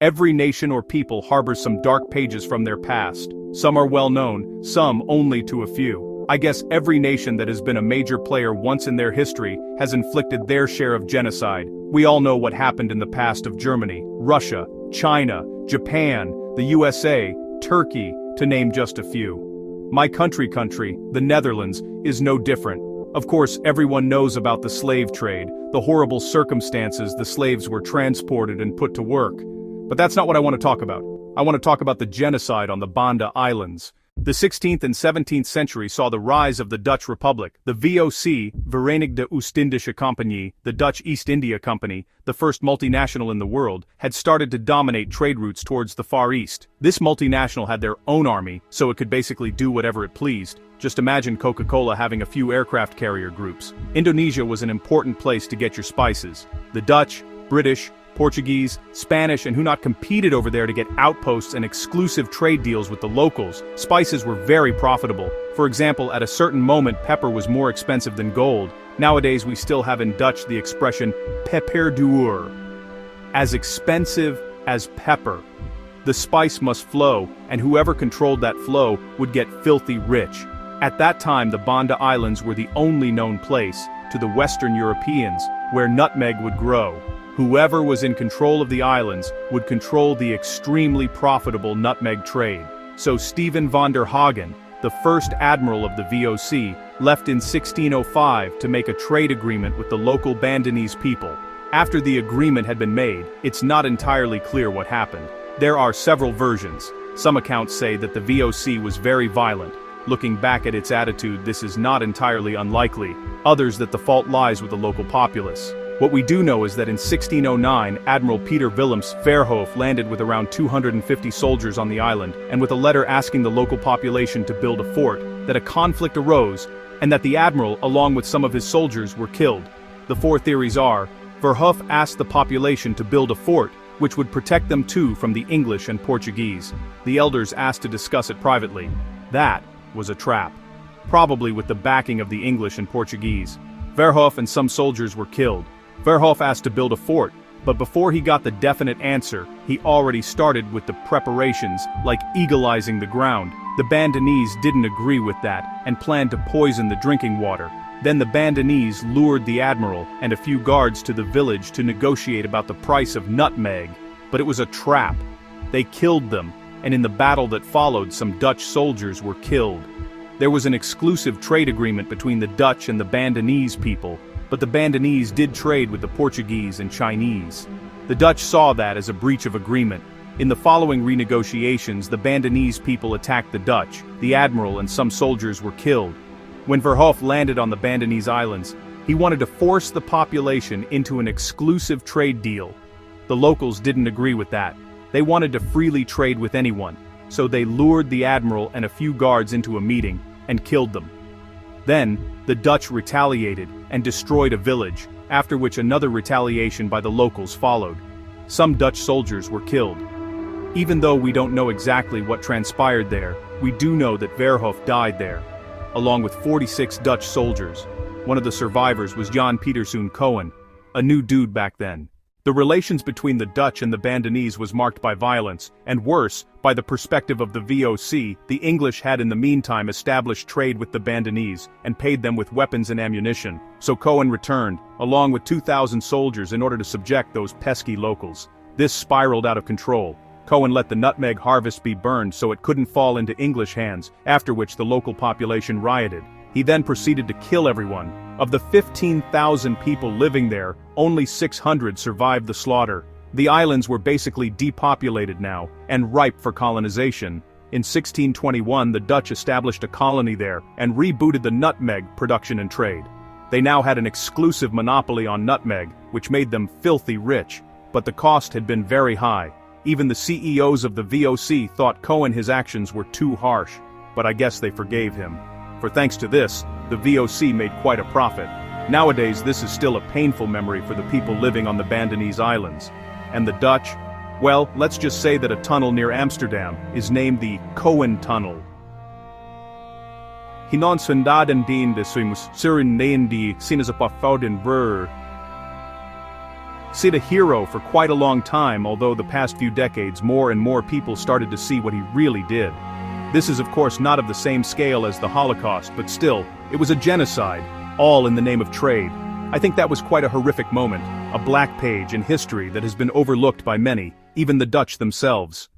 Every nation or people harbors some dark pages from their past. Some are well known, some only to a few. I guess every nation that has been a major player once in their history has inflicted their share of genocide. We all know what happened in the past of Germany, Russia, China, Japan, the USA, Turkey, to name just a few. My country, the Netherlands, is no different. Of course, everyone knows about the slave trade, the horrible circumstances the slaves were transported and put to work. But that's not what I want to talk about. I want to talk about the genocide on the Banda Islands. The 16th and 17th century saw the rise of the Dutch Republic, the VOC, Verenigde Oostindische Compagnie, the Dutch East India Company, the first multinational in the world, had started to dominate trade routes towards the Far East. This multinational had their own army, so it could basically do whatever it pleased. Just imagine Coca-Cola having a few aircraft carrier groups. Indonesia was an important place to get your spices. The Dutch, British, Portuguese, Spanish, and who not competed over there to get outposts and exclusive trade deals with the locals. Spices were very profitable. For example, at a certain moment pepper was more expensive than gold. Nowadays we still have in Dutch the expression peper duur. As expensive as pepper. The spice must flow, and whoever controlled that flow would get filthy rich. At that time the Banda Islands were the only known place, to the Western Europeans, where nutmeg would grow. Whoever was in control of the islands would control the extremely profitable nutmeg trade. So Stephen van der Hagen, the first admiral of the VOC, left in 1605 to make a trade agreement with the local Bandanese people. After the agreement had been made, it's not entirely clear what happened. There are several versions. Some accounts say that the VOC was very violent. Looking back at its attitude, this is not entirely unlikely. Others that the fault lies with the local populace. What we do know is that in 1609, Admiral Peter Willems Verhoef landed with around 250 soldiers on the island, and with a letter asking the local population to build a fort, that a conflict arose, and that the admiral, along with some of his soldiers, were killed. The four theories are: Verhoef asked the population to build a fort, which would protect them too from the English and Portuguese. The elders asked to discuss it privately. That was a trap. Probably with the backing of the English and Portuguese. Verhoef and some soldiers were killed. Verhoef asked to build a fort, but before he got the definite answer, he already started with the preparations, like eagleizing the ground. The Bandanese didn't agree with that, and planned to poison the drinking water. Then the Bandanese lured the admiral and a few guards to the village to negotiate about the price of nutmeg. But it was a trap. They killed them, and in the battle that followed, some Dutch soldiers were killed. There was an exclusive trade agreement between the Dutch and the Bandanese people, but the Bandanese did trade with the Portuguese and Chinese. The Dutch saw that as a breach of agreement. In the following renegotiations, the Bandanese people attacked the Dutch. The admiral and some soldiers were killed. When Verhoef landed on the Bandanese Islands, he wanted to force the population into an exclusive trade deal. The locals didn't agree with that. They wanted to freely trade with anyone, so they lured the admiral and a few guards into a meeting and killed them. Then, the Dutch retaliated and destroyed a village, after which another retaliation by the locals followed. Some Dutch soldiers were killed. Even though we don't know exactly what transpired there, we do know that Verhoef died there, along with 46 Dutch soldiers. One of the survivors was Jan Pieterszoon Coen, a new dude back then. The relations between the Dutch and the Bandanese was marked by violence, and worse, by the perspective of the VOC. The English had in the meantime established trade with the Bandanese, and paid them with weapons and ammunition. So Coen returned, along with 2,000 soldiers in order to subject those pesky locals. This spiraled out of control. Coen let the nutmeg harvest be burned so it couldn't fall into English hands, after which the local population rioted. He then proceeded to kill everyone. Of the 15,000 people living there, only 600 survived the slaughter. The islands were basically depopulated now, and ripe for colonization. In 1621 the Dutch established a colony there, and rebooted the nutmeg production and trade. They now had an exclusive monopoly on nutmeg, which made them filthy rich. But the cost had been very high. Even the CEOs of the VOC thought Coen his actions were too harsh. But I guess they forgave him. For thanks to this, the VOC made quite a profit. Nowadays this is still a painful memory for the people living on the Bandanese Islands. And the Dutch? Well, let's just say that a tunnel near Amsterdam is named the Coen Tunnel. In 1910 de Suimus Surinandi sinus op fouten ver. Sid a hero for quite a long time, although the past few decades more and more people started to see what he really did. This is of course not of the same scale as the Holocaust, but still, it was a genocide, all in the name of trade. I think that was quite a horrific moment, a black page in history that has been overlooked by many, even the Dutch themselves.